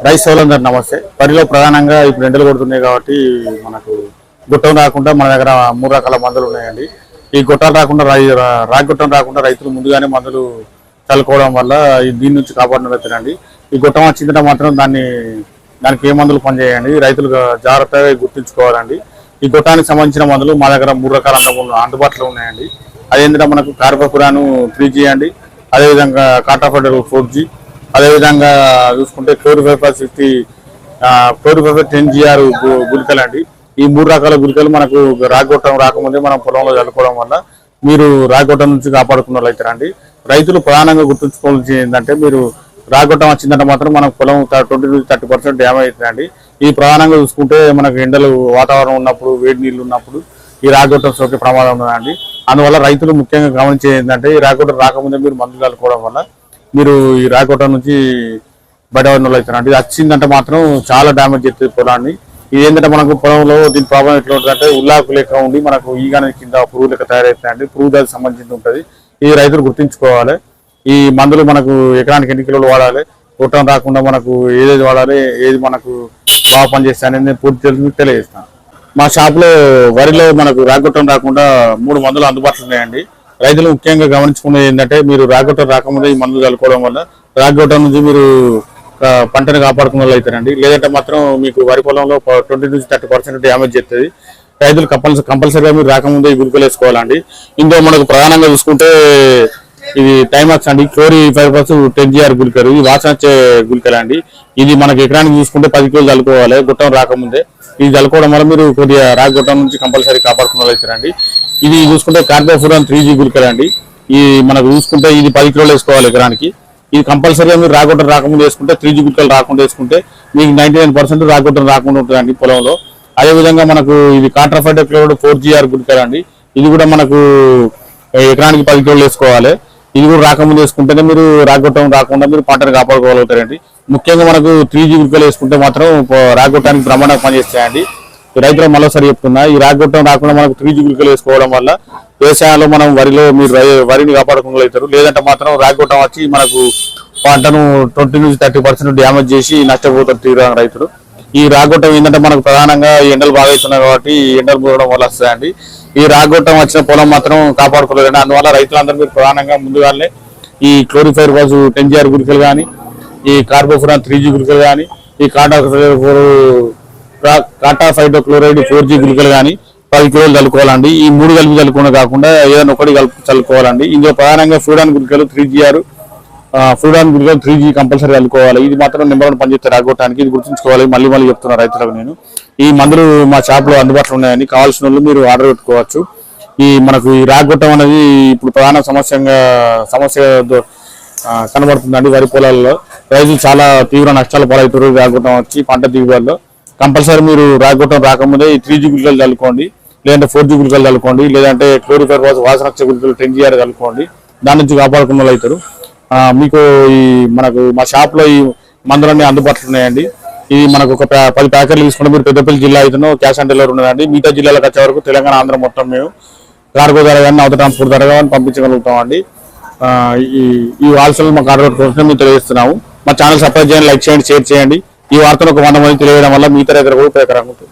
Rice సోలందర్ నమస్తే. వరిలో ప్రధానంగా ఇప్పుడు ఎండలు కొడుతున్నాయి కాబట్టి మనకు గుట్టం రాకుండా మన దగ్గర 3 రకాల మందులు ఉన్నాయండి. ఈ గుట్టాలు రాకుండా రాగి గుట్టం రాకుండా రైతులు ముందుగానే మందులు చల్లుకోవడం వల్ల దీని నుంచి కాపాడినట్లేనండి. ఈ గుట్టం వచ్చిందంటే మాత్రం దానికి ఏ మందులు పనిచేయండి, రైతులు జాగ్రత్తగా గుర్తుంచుకోవాలండి. ఈ గుట్టానికి సంబంధించిన మందులు మా దగ్గర 3 రకాల అందుబాటులో ఉన్నాయండి. అదేంటంటే మనకు కార్బోఫురాన్ 3G అండి, అదేవిధంగా కాటాఫెడర్ 4G, అదేవిధంగా చూసుకుంటే క్లోరిఫైఫర్ 10GR గుళికలు అండి. ఈ 3 రకాల గుళికలు మనకు రాగొట్టం రాకముందే మనం పొలంలో చల్లుకోవడం వల్ల మీరు రాగొట్టం నుంచి కాపాడుకున్న రైతులండి. రైతులు ప్రధానంగా గుర్తుంచుకోవాల్సింది ఏంటంటే, మీరు రాగొట్టం వచ్చిందంటే మాత్రం మనకు పొలం 20-30% డ్యామేజ్ అవుతుందండి. ఈ ప్రధానంగా చూసుకుంటే మనకు ఎండలు వాతావరణం ఉన్నప్పుడు, వేడి నీళ్ళు ఉన్నప్పుడు ఈ రాగొట్టం సోకే ప్రమాదం ఉన్నదండి. అందువల్ల రైతులు ముఖ్యంగా గమనించేది ఏంటంటే, ఈ రాగొట్టం రాకముందే మీరు మందులు చల్లుకోవడం వల్ల మీరు ఈ రాగొట్టం నుంచి బయటపడిన అవుతారండి. ఇది వచ్చిందంటే మాత్రం చాలా డ్యామేజ్ చేస్తుంది పొలాన్ని. ఇది ఏంటంటే మనకు పొలంలో దీని ప్రాబ్లం ఎట్లా ఉంటుందంటే, ఉల్లాకు లెక్క ఉండి మనకు ఈగానే కింద పురుగు లెక్క తయారవుతాయండి. పురుగు దానికి సంబంధించి ఉంటుంది. ఈ రైతులు గుర్తుంచుకోవాలి. ఈ మందులు మనకు ఎకరానికి ఎన్ని కిలోలు వాడాలి, గుట్టం రాకుండా మనకు ఏదేది వాడాలి, ఏది మనకు బాగా పనిచేస్తాయి అనేది నేను పూర్తి తెలియజేస్తాను. మా షాప్లో వరిలో మనకు రాగొట్టం రాకుండా 3 మందులు అందుబాటులో ఉన్నాయండి. రైతులు ముఖ్యంగా గమనించుకునేది ఏంటంటే, మీరు రాగొట్టం రాకముందే ఈ మందులు చల్లుకోవడం వల్ల రాగొట్టం నుంచి మీరు పంటను కాపాడుకున్న వాళ్ళు అవుతారండి. లేదంటే మాత్రం మీకు వరి పొలంలో 20-30% డ్యామేజ్ చేస్తుంది. రైతులు కంపల్సరీగా మీరు రాకముందే ఈ గుళికలు వేసుకోవాలండి. ఇందులో మనకు ప్రధానంగా చూసుకుంటే ఇది టైమాక్స్ అండి, క్లోరిఫైఫర్స్ 10GR గుళికలు, ఇది వాసన వచ్చే గుళికలు అండి. ఇది మనకి ఎకరానికి చూసుకుంటే 10 కిలోలు చల్లుకోవాలి గుట్టం రాకముందే. ఇది చల్లుకోవడం వల్ల మీరు కొద్దిగా రాగొట్టం నుంచి కంపల్సరీ కాపాడుకున్న వాళ్ళు అవుతారండి. ఇది చూసుకుంటే కార్బోఫురాన్ 3G గుళికలు అండి. ఈ మనకు చూసుకుంటే ఇది 10 కిలోలు వేసుకోవాలి ఎకరానికి. ఇది కంపల్సరీగా మీరు రాగొట్టం రాకముందు వేసుకుంటే, 3G గుళికలు రాకుండా వేసుకుంటే మీకు 99% రాగొట్టం రాకుండా ఉంటుందండి పొలంలో. అదేవిధంగా మనకు ఇది కాట్రాఫైడ్ 4GR గుళికలు అండి. ఇది కూడా మనకు ఎకరానికి 10 కిలోలు వేసుకోవాలి. ఇది కూడా రాకముందు వేసుకుంటేనే మీరు రాగొట్టం రాకుండా మీరు పంటను కాపాడుకోగలుగుతారండి. ముఖ్యంగా మనకు 3G గుళికలు వేసుకుంటే మాత్రం రాగొట్టానికి బ్రహ్మాండంగా పనిచేస్తాయండి. రైతులు మరోసారి చెప్తున్నా, ఈ రాగొట్టం రాకుండా మనకు 3G గుళికలు వేసుకోవడం వల్ల వ్యవసాయంలో మనం మీరు వరిని కాపాడుకోగలుగుతారు. లేదంటే మాత్రం రాగొట్టం వచ్చి మనకు పంటను 20-30% డ్యామేజ్ చేసి నష్టపోతారు తీవ్రంగా రైతులు. ఈ రాగొట్టం ఏంటంటే మనకు ప్రధానంగా ఎండలు బాగా అవుతున్నాయి కాబట్టి ఎండలు పోవడం వల్ల వస్తాయండి. ఈ రాగొట్టం వచ్చిన పొలం మాత్రం కాపాడుకోలేదండి. అందువల్ల రైతులందరూ మీరు ప్రధానంగా ముందుగానే ఈ క్లోరిఫైఫర్స్ 10GR గుళికలు కానీ, ఈ కార్బోఫురాన్ 3G గుళికలు కానీ, ఈ కాటాఫైడ్ 4G గుళికలు కానీ 10 కిలోలు చల్లుకోవాలండి. ఈ 3 కలిపి చల్లుకోవడం కాకుండా ఏదైనా ఒకటి చల్లుకోవాలండి. ఇందులో ప్రధానంగా ఫ్రూడాన్ గుళికలు 3GR, ఫ్రూడాన్ గుళికలు 3G కంపల్సరీ చల్లుకోవాలి. ఇది మాత్రం నెంబర్ 1 పనిచేస్తే రాగొట్టడానికి. ఇది గుర్తుంచుకోవాలి. మళ్ళీ చెప్తున్నారు రైతులకు నేను. ఈ మందులు మా షాప్లో అందుబాటులో ఉన్నాయని, కావాల్సిన వాళ్ళు మీరు ఆర్డర్ పెట్టుకోవచ్చు. మనకు ఈ రాగొట్టం అనేది ఇప్పుడు ప్రధాన సమస్య కనబడుతుందండి. వరి పొలాల్లో రైతులు చాలా తీవ్ర నష్టాలు పాలవుతారు. రాగొట్టం వచ్చి పంట దిగుబడిలో కంపల్సరీ మీరు రాగొట్టం రాకముందే ఈ 3G గుళికలు చల్లుకోండి, లేదంటే 4G గుళికలు చల్లుకోండి, లేదంటే క్లోరిఫైఫర్స్ వాసన వచ్చే గుళికలు 10GR చల్లుకోండి. దాని నుంచి కాపాడుకున్న వాళ్ళు అవుతారు. మీకు మనకు మా షాప్లో ఈ మందులన్నీ అందుబాటులో ఉన్నాయండి. ఇది మనకు ఒక 10 ప్యాకెట్లు తీసుకుంటే మీరు పెద్దపల్లి జిల్లా అయితేనో క్యాష్ ఆన్ డెలివరీ ఉన్నదండి. మిగతా జిల్లాలకు వచ్చే వరకు తెలంగాణ, ఆంధ్ర మొత్తం మేము కార్గో ధర కానీ, అవత ట్రాన్స్పోర్ట్ ధర కానీ పంపించగలుగుతాం అండి. ఈ వాల్సలు మాకు ఆర్డర్ కోసం మేము తెలియజేస్తున్నాము. మా ఛానల్ సబ్స్క్రైబ్ చేయండి, లైక్ చేయండి, షేర్ చేయండి. ఈ వార్తను ఒక 100 మంది తెలియడం వల్ల మిగతా దగ్గర కూడా ఉపయోగకరంగా ఉంటుంది.